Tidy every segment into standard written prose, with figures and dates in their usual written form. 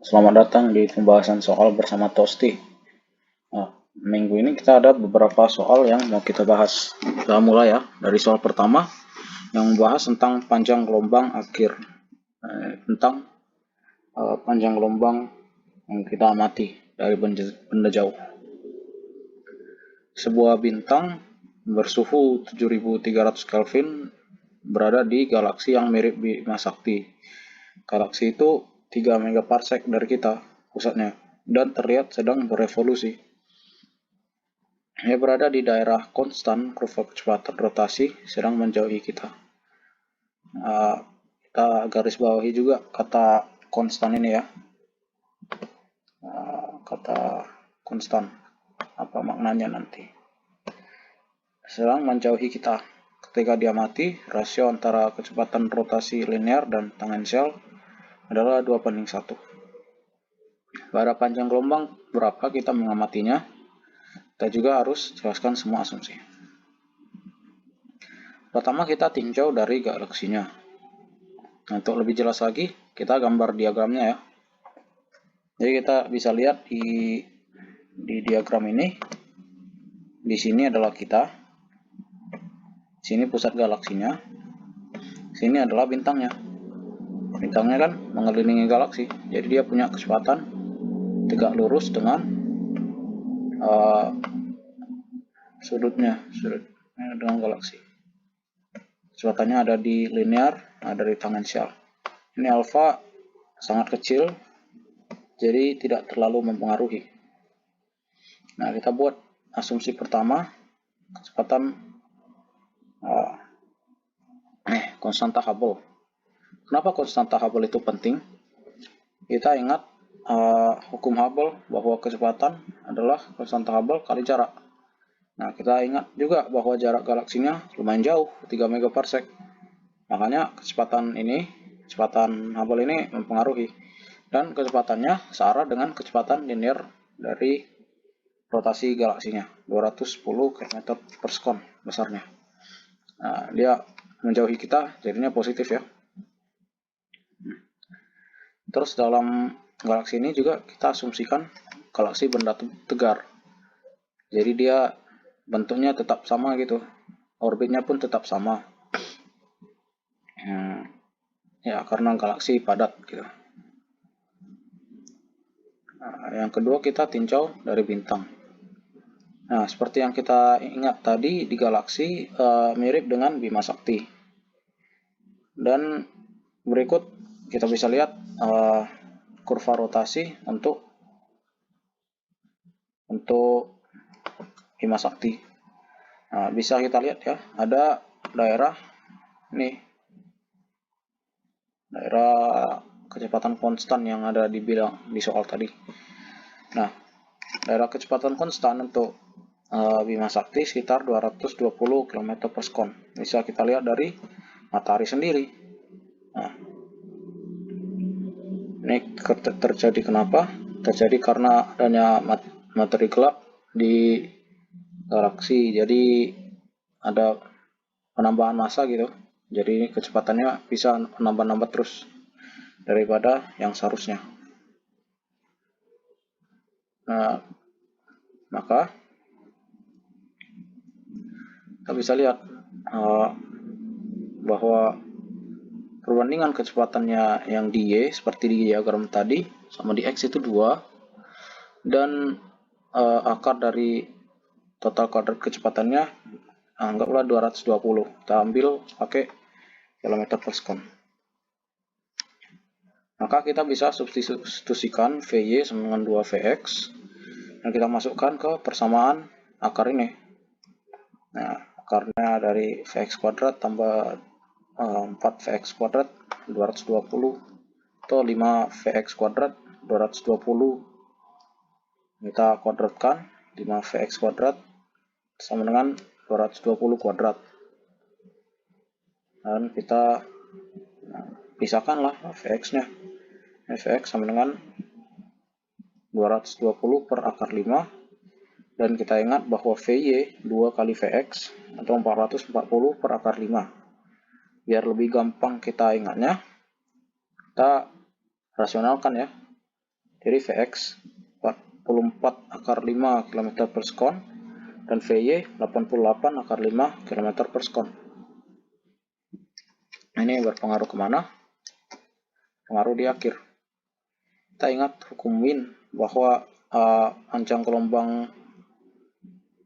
Selamat datang di pembahasan soal bersama Tosti. Nah, minggu ini kita ada beberapa soal yang mau kita bahas. Kita mulai ya dari soal pertama yang membahas tentang panjang gelombang akhir, tentang panjang gelombang yang kita amati dari benda jauh. Sebuah bintang bersuhu 7300 Kelvin berada di galaksi yang mirip Bima Sakti. Galaksi itu 3 megaparsec dari kita pusatnya dan terlihat sedang berevolusi. Ia berada di daerah konstan, kurva kecepatan rotasi sedang menjauhi kita. Kita garis bawahi juga kata konstan ini ya. Kata konstan, apa maknanya nanti. Sedang menjauhi kita. Ketika dia mati, rasio antara kecepatan rotasi linear dan tangensial adalah 2:1. Pada panjang gelombang berapa kita mengamatinya, kita juga harus jelaskan semua asumsi. Pertama kita tinjau dari galaksinya. Untuk lebih jelas lagi, kita gambar diagramnya ya. Jadi kita bisa lihat di diagram ini, di sini adalah kita, sini pusat galaksinya, sini adalah bintangnya. Bintangnya kan mengelilingi galaksi, jadi dia punya kecepatan tegak lurus dengan sudutnya dengan galaksi. Kecepatannya ada di linear, ada di tangensial. Ini alfa sangat kecil, jadi tidak terlalu mempengaruhi. Nah, kita buat asumsi pertama, kecepatan konstanta Hubble. Kenapa konstanta Hubble itu penting? Kita ingat hukum Hubble bahwa kecepatan adalah konstanta Hubble kali jarak. Nah, kita ingat juga bahwa jarak galaksinya lumayan jauh, 3 megaparsec. Makanya kecepatan Hubble ini mempengaruhi. Dan kecepatannya searah dengan kecepatan linear dari rotasi galaksinya, 210 km per sekon besarnya. Nah, dia menjauhi kita, jadinya positif ya. Terus dalam galaksi ini juga kita asumsikan galaksi benda tegar. Jadi dia bentuknya tetap sama gitu, orbitnya pun tetap sama. Ya karena galaksi padat gitu. Nah, yang kedua kita tinjau dari bintang. Nah, seperti yang kita ingat tadi di galaksi mirip dengan Bima Sakti. Dan berikut kita bisa lihat kurva rotasi untuk Bima Sakti. Nah, bisa kita lihat ya, ada daerah nih, daerah kecepatan konstan yang ada di soal tadi. Nah, daerah kecepatan konstan untuk Bima Sakti sekitar 220 km per sekon. Bisa kita lihat dari matahari sendiri. Nah, ini terjadi kenapa? Terjadi karena adanya materi gelap di galaksi. Jadi ada penambahan massa gitu. Jadi kecepatannya bisa nambah-nambah terus daripada yang seharusnya. Nah, maka kita bisa lihat bahwa perbandingan kecepatannya yang di Y seperti di diagram tadi sama di X itu 2, dan akar dari total kuadrat kecepatannya anggaplah 220. Kita ambil pakai kilometer per sekon. Maka kita bisa substitusikan VY sama dengan 2Vx dan kita masukkan ke persamaan akar ini. Nah, akarnya dari Vx kuadrat tambah 4Vx kuadrat 220 atau 5Vx kuadrat 220. Kita kuadratkan 5Vx kuadrat sama dengan 220 kuadrat. Dan kita pisahkanlah Vx-nya. Vx sama dengan 220 per akar 5. Dan kita ingat bahwa Vy 2 kali Vx atau 440 per akar 5. Biar lebih gampang kita ingatnya, kita rasionalkan ya. Jadi Vx 44 akar 5 km per sekon dan Vy 88 akar 5 km per sekon. Nah, ini berpengaruh kemana? Pengaruh di akhir. Kita ingat hukum Wind bahwa panjang gelombang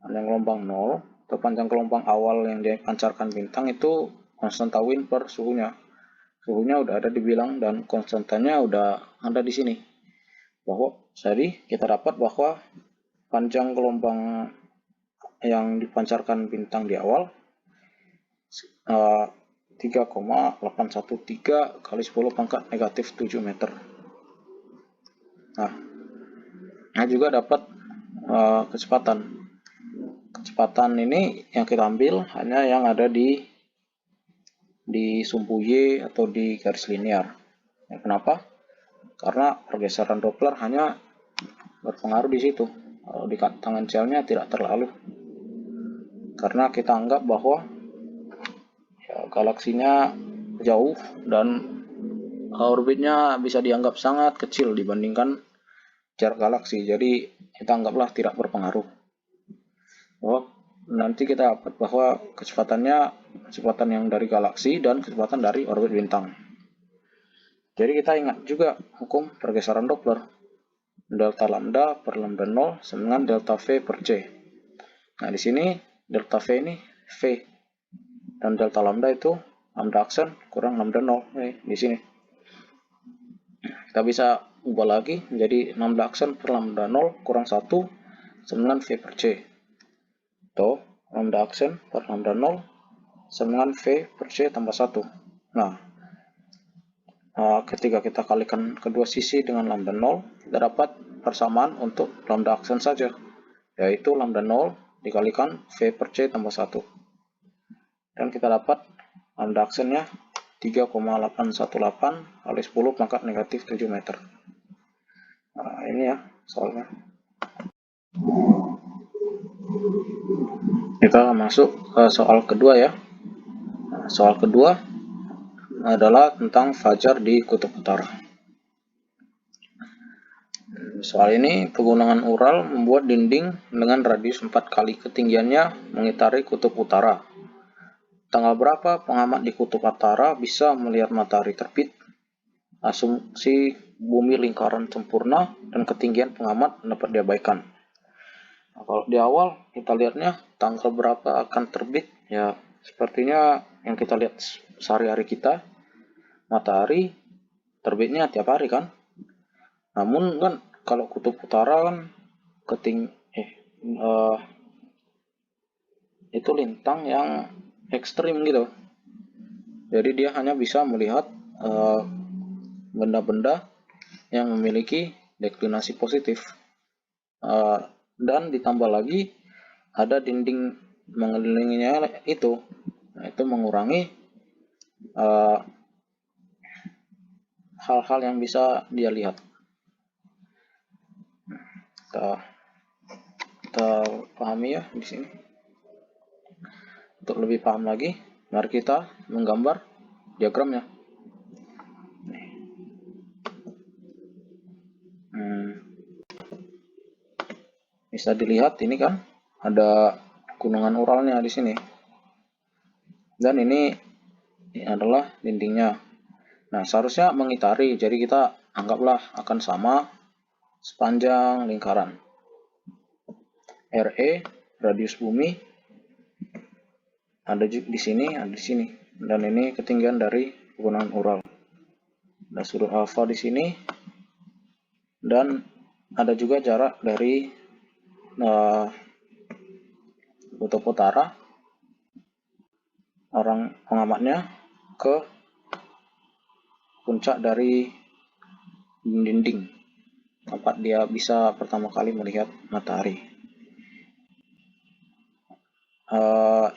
0 atau panjang gelombang awal yang dipancarkan bintang itu konstanta Wind per suhunya. Suhunya udah ada dibilang dan konstantanya udah ada di sini. Jadi kita dapat bahwa panjang gelombang yang dipancarkan bintang di awal 3,813 kali 10 pangkat negatif 7 meter. Nah juga dapat kecepatan. Kecepatan ini yang kita ambil hanya yang ada di sumbu Y atau di garis linear. Ya, kenapa? Karena pergeseran Doppler hanya berpengaruh di situ. Kalau di tangen Celsia tidak terlalu. Karena kita anggap bahwa ya, galaksinya jauh dan orbitnya bisa dianggap sangat kecil dibandingkan jarak galaksi. Jadi kita anggaplah tidak berpengaruh. Nanti kita dapat bahwa kecepatannya kecepatan yang dari galaksi dan kecepatan dari orbit bintang. Jadi kita ingat juga hukum pergeseran Doppler. Delta lambda per lambda 0 sama dengan delta V per C. Nah, di sini delta V ini V dan delta lambda itu lambda aksen kurang lambda 0 di sini. Kita bisa ubah lagi menjadi lambda aksen per lambda 0 kurang 1 sama dengan V per C. Atau lambda aksen per lambda 0 sama dengan V per C tambah 1. Nah, ketika kita kalikan kedua sisi dengan lambda 0, kita dapat persamaan untuk lambda aksen saja, yaitu lambda 0 dikalikan V per C tambah 1. Dan kita dapat lambda aksennya 3,818 kali 10 pangkat negatif 7 meter. Nah, ini ya soalnya. Kita masuk ke soal kedua ya. Nah, soal kedua adalah tentang fajar di kutub utara. Soal ini, pegunungan Ural membuat dinding dengan radius 4 kali ketinggiannya mengitari kutub utara. Tanggal berapa pengamat di kutub utara bisa melihat matahari terbit? Asumsi bumi lingkaran sempurna dan ketinggian pengamat dapat diabaikan. Nah, kalau di awal kita lihatnya tanggal berapa akan terbit, ya sepertinya yang kita lihat sehari-hari kita, matahari terbitnya tiap hari kan. Namun kan kalau kutub utara kan itu lintang yang ekstrim gitu. Jadi dia hanya bisa melihat benda-benda yang memiliki deklinasi positif. Dan ditambah lagi ada dinding mengelilinginya itu. Nah, itu mengurangi hal-hal yang bisa dia lihat. Kita pahami ya di sini. Untuk lebih paham lagi, mari kita menggambar diagramnya. Bisa dilihat ini kan ada gunungan Uralnya di sini. Dan ini adalah dindingnya. Nah, seharusnya mengitari, jadi kita anggaplah akan sama sepanjang lingkaran. RE, radius bumi, ada di sini, ada di sini. Dan ini ketinggian dari pegunungan Ural. Ada sudut alfa di sini. Dan ada juga jarak dari kutub utara, orang pengamatnya, ke puncak dari dinding tempat dia bisa pertama kali melihat matahari.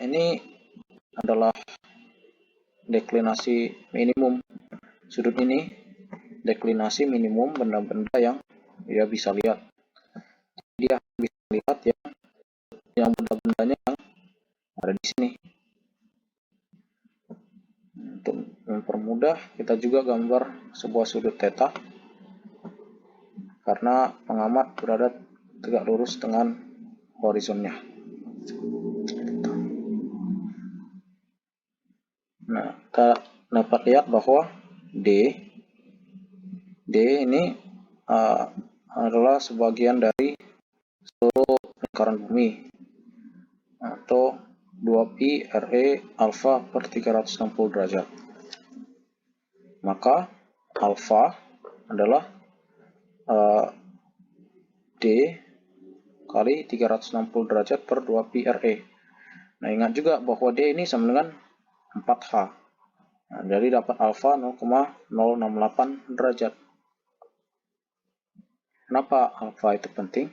Ini adalah deklinasi minimum. Sudut ini deklinasi minimum benda-benda yang dia bisa lihat. Dia bisa lihat yang benda-bendanya yang ada di sini. Untuk mempermudah, kita juga gambar sebuah sudut theta. karena pengamat berada tegak lurus dengan horizonnya. Nah, kita dapat lihat bahwa D ini adalah sebagian dari seluruh lingkaran bumi, atau 2pi RE alfa per 360 derajat. Maka alfa adalah D kali 360 derajat per 2pi RE. Nah, ingat juga bahwa D ini sama dengan 4H. Nah, jadi dapat alfa 0,068 derajat. Kenapa alfa itu penting?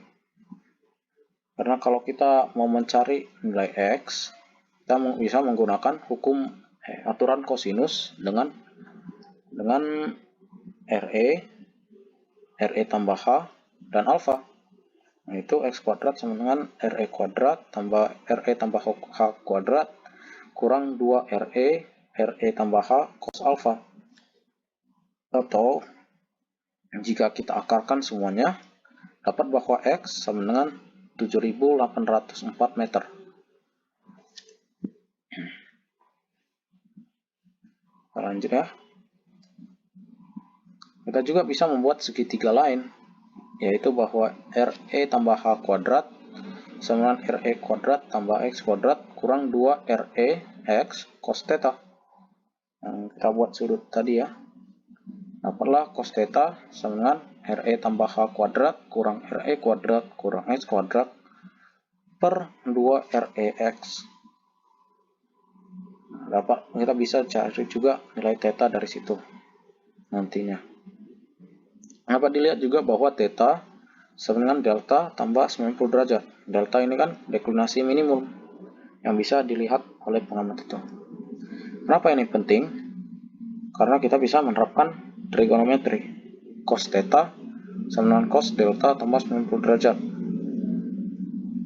Karena kalau kita mau mencari nilai X, kita bisa menggunakan hukum aturan kosinus dengan RE tambah H dan alfa. Nah, itu X kuadrat sama dengan RE kuadrat tambah RE tambah H kuadrat kurang 2 RE tambah H cos alfa. Atau jika kita akarkan semuanya, dapat bahwa X sama dengan 7.804 meter. Lanjut ya. Kita juga bisa membuat segitiga lain, yaitu bahwa RE tambah H kuadrat sama dengan RE kuadrat tambah X kuadrat kurang 2 RE X cos theta. Nah, kita buat sudut tadi ya. Dapatlah cos theta sama dengan RE tambah H kuadrat kurang RE kuadrat kurang X kuadrat per 2 REX. Nah, kita bisa cari juga nilai theta dari situ nantinya. Dapat dilihat juga bahwa theta sama dengan delta tambah 90 derajat. Delta ini kan deklinasi minimum yang bisa dilihat oleh pengamat itu. Kenapa ini penting? Karena kita bisa menerapkan trigonometri. Cos theta sama dengan cos delta tambah 90 derajat.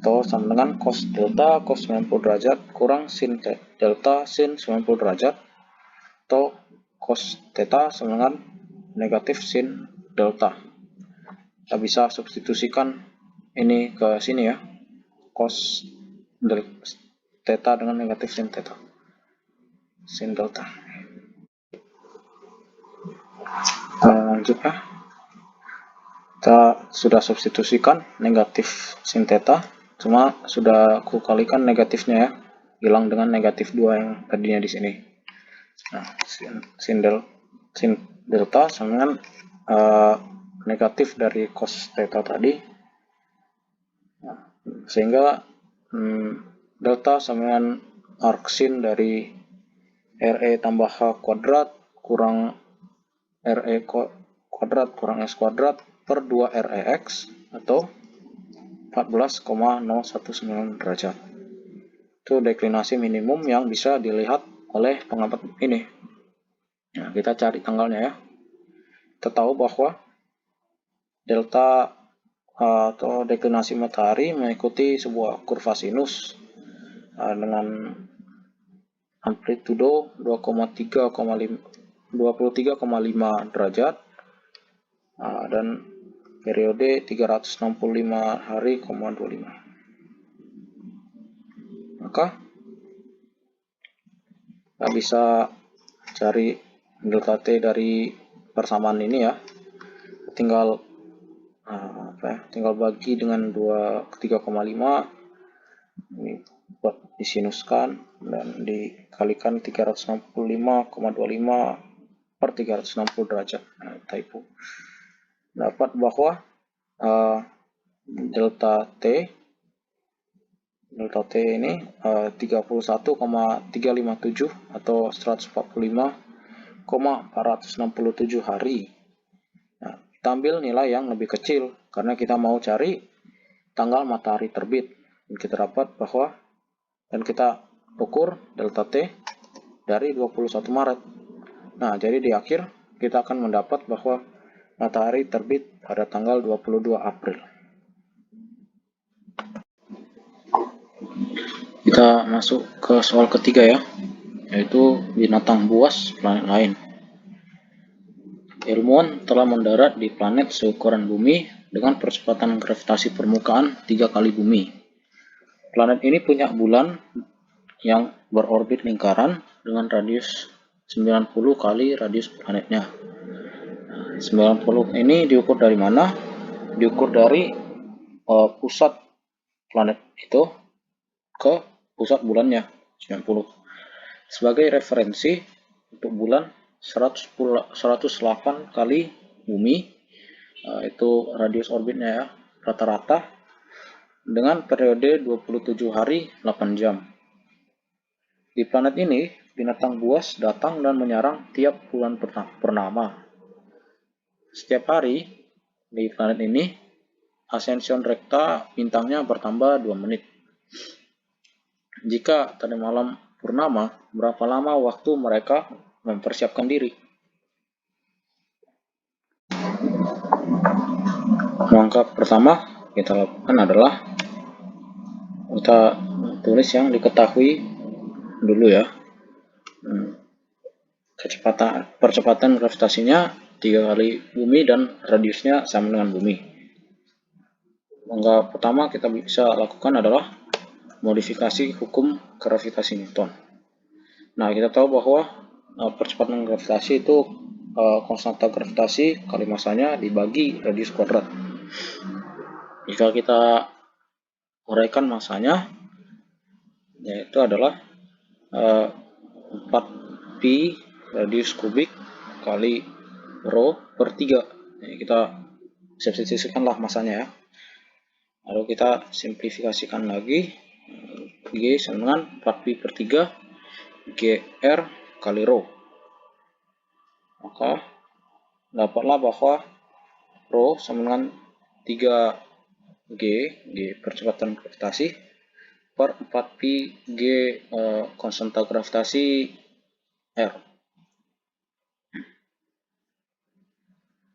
Atau sama dengan cos delta cos 90 derajat kurang sin delta sin 90 derajat. Atau cos theta sama dengan negatif sin delta. Kita bisa substitusikan ini ke sini ya. Cos theta dengan negatif sin theta. Sin delta. Lanjut ya. Kita sudah substitusikan negatif sin theta, cuma sudah aku kalikan negatifnya ya, hilang dengan negatif 2 yang tadinya di sini. Nah, sin delta sama dengan negatif dari cos theta tadi. Nah, sehingga delta sama dengan arc sin dari RE tambah H kuadrat kurang RE kuadrat kurang X kuadrat per 2 REX atau 14,019 derajat. Itu deklinasi minimum yang bisa dilihat oleh pengamat ini. Nah, kita cari tanggalnya ya. Kita tahu bahwa delta atau deklinasi matahari mengikuti sebuah kurva sinus dengan amplitudo 23,5 derajat dan periode 365 hari, 25. Maka kita bisa cari delta T dari persamaan ini ya. Tinggal bagi dengan 3,5 ini buat disinuskan dan dikalikan 365,25 per 360 derajat. Nah, typo. Dapat bahwa delta T ini 31,357 atau 145,467 hari. Nah, kita ambil nilai yang lebih kecil karena kita mau cari tanggal matahari terbit. Dan kita dapat bahwa dan kita ukur delta T dari 21 Maret. Nah, jadi di akhir kita akan mendapat bahwa matahari terbit pada tanggal 22 April. Kita masuk ke soal ketiga ya, yaitu binatang buas planet lain. ilmuwan telah mendarat di planet seukuran bumi dengan percepatan gravitasi permukaan 3 kali bumi. Planet ini punya bulan yang berorbit lingkaran dengan radius 90 kali radius planetnya. 90 ini diukur dari mana? Diukur dari pusat planet itu ke pusat bulannya 90. Sebagai referensi untuk bulan 108 kali bumi, itu radius orbitnya ya, rata-rata dengan periode 27 hari 8 jam. Di planet ini, binatang buas datang dan menyerang tiap bulan purnama. Setiap hari di planet ini, Ascension Recta bintangnya bertambah 2 menit. Jika tadi malam purnama, berapa lama waktu mereka mempersiapkan diri? Langkah pertama kita lakukan adalah kita tulis yang diketahui dulu ya. Percepatan gravitasinya 3 kali bumi dan radiusnya sama dengan bumi. Langkah pertama kita bisa lakukan adalah modifikasi hukum gravitasi Newton. Nah, kita tahu bahwa percepatan gravitasi itu konstanta gravitasi kali masanya dibagi radius kuadrat. Jika kita uraikan masanya, yaitu adalah 4pi radius kubik kali rho per 3. Jadi kita substitusikanlah masanya ya. Lalu kita simplifikasikan lagi, G sama dengan 4pi per 3 GR kali rho. Maka dapatlah bahwa rho sama dengan 3G, G percepatan gravitasi, per 4pi G konstanta gravitasi R.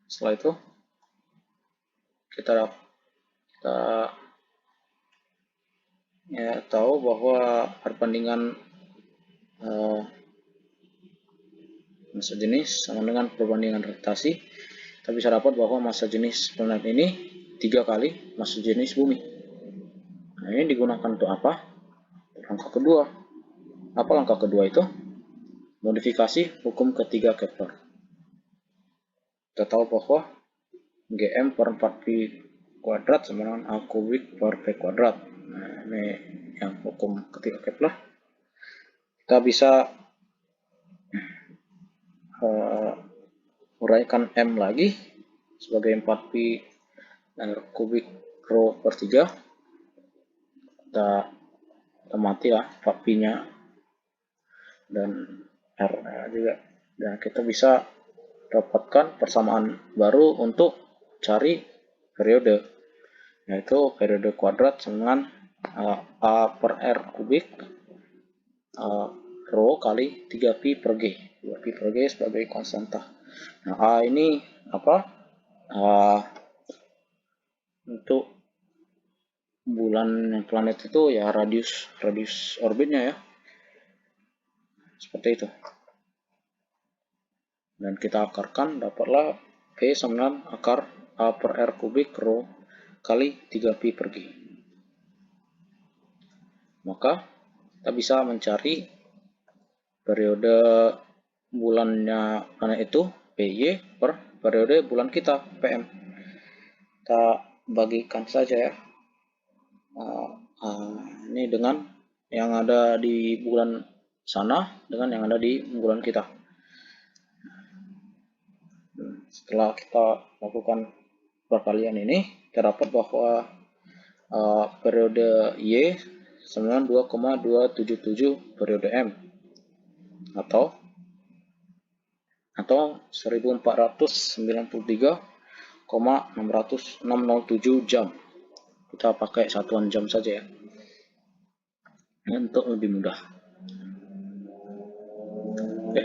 Setelah itu kita ya tahu bahwa perbandingan massa jenis sama dengan perbandingan gravitasi. Kita bisa dapat bahwa massa jenis planet ini 3 kali massa jenis bumi. Nah, ini digunakan untuk apa? Langkah kedua. Apa langkah kedua itu? Modifikasi hukum ketiga Kepler. Kita tahu bahwa Gm per 4pi kuadrat sama dengan A kubik per P kuadrat. Nah, ini yang hukum ketiga Kepler. Kita bisa uraikan M lagi sebagai 4pi R kubik rho per 3. Kita mati ya 4pi nya dan R juga. Dan kita bisa dapatkan persamaan baru untuk cari periode, yaitu periode kuadrat sama dengan A per R kubik rho kali 3pi per G. 2pi per G sebagai konstanta. Nah, A ini apa? Untuk bulan planet itu ya radius orbitnya ya. Seperti itu. Dan kita akarkan, dapatlah P sama dengan akar A per R kubik rho kali 3pi per G. Maka kita bisa mencari periode bulannya planet itu PY per periode bulan kita PM. Kita bagikan saja ya. Ini dengan yang ada di bulan sana dengan yang ada di bulan kita. Setelah kita lakukan perkalian ini, kita dapat bahwa periode Y sama dengan 2,277 periode M atau 1493,607 jam. Kita pakai satuan jam saja ya, untuk lebih mudah. Oke.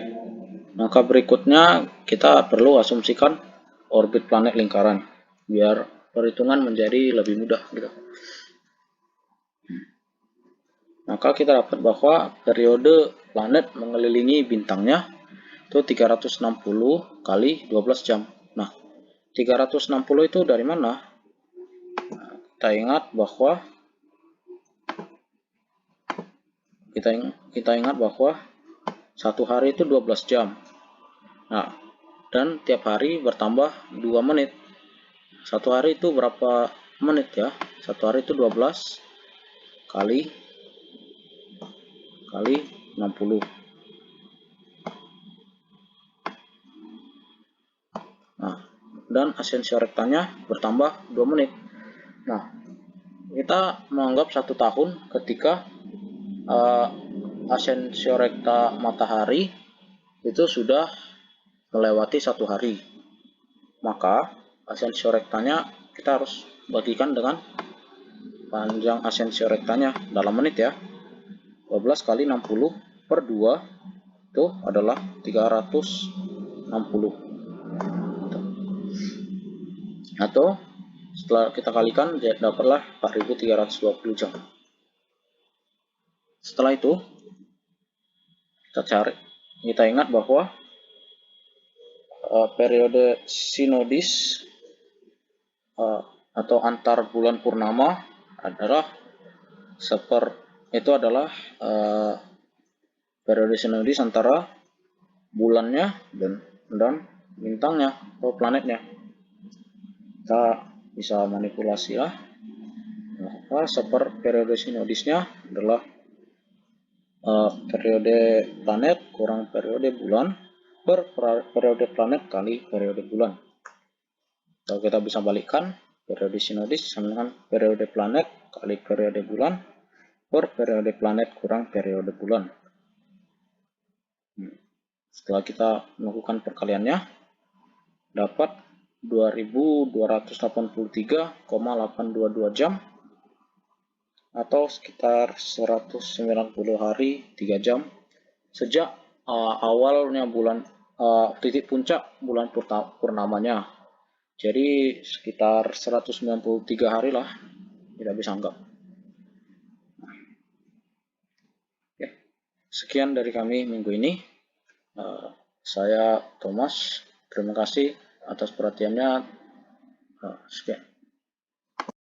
Maka berikutnya kita perlu asumsikan orbit planet lingkaran biar perhitungan menjadi lebih mudah gitu. Maka kita dapat bahwa periode planet mengelilingi bintangnya itu 360 kali 12 jam. Nah, 360 itu dari mana? Nah, kita ingat bahwa satu hari itu 12 jam. Nah, dan tiap hari bertambah 2 menit. Satu hari itu berapa menit ya? Satu hari itu 12 kali 60. Nah, dan asensio rektanya bertambah 2 menit. Nah, kita menganggap 1 tahun ketika asensio rekta matahari itu sudah melewati 1 hari. Maka asensio rektanya kita harus bagikan dengan panjang asensio rektanya dalam menit ya. 12 kali 60 per 2 itu adalah 360. Atau setelah kita kalikan dapatlah 4320 jam. Setelah itu kita ingat bahwa periode sinodis atau antar bulan purnama adalah periode sinodis antara bulannya dan bintangnya atau planetnya. Kita bisa manipulasi lah. Periode sinodisnya adalah periode planet kurang periode bulan per periode planet kali periode bulan. Kalau kita bisa balikkan, periode sinodis sama dengan periode planet kali periode bulan per periode planet kurang periode bulan. Setelah kita melakukan perkaliannya, dapat 2283,822 jam atau sekitar 190 hari 3 jam sejak awalnya titik puncak bulan purnamanya. Jadi sekitar 193 hari lah, tidak bisa anggap. Sekian dari kami minggu ini. Saya Thomas, terima kasih atas perhatiannya. Sekian.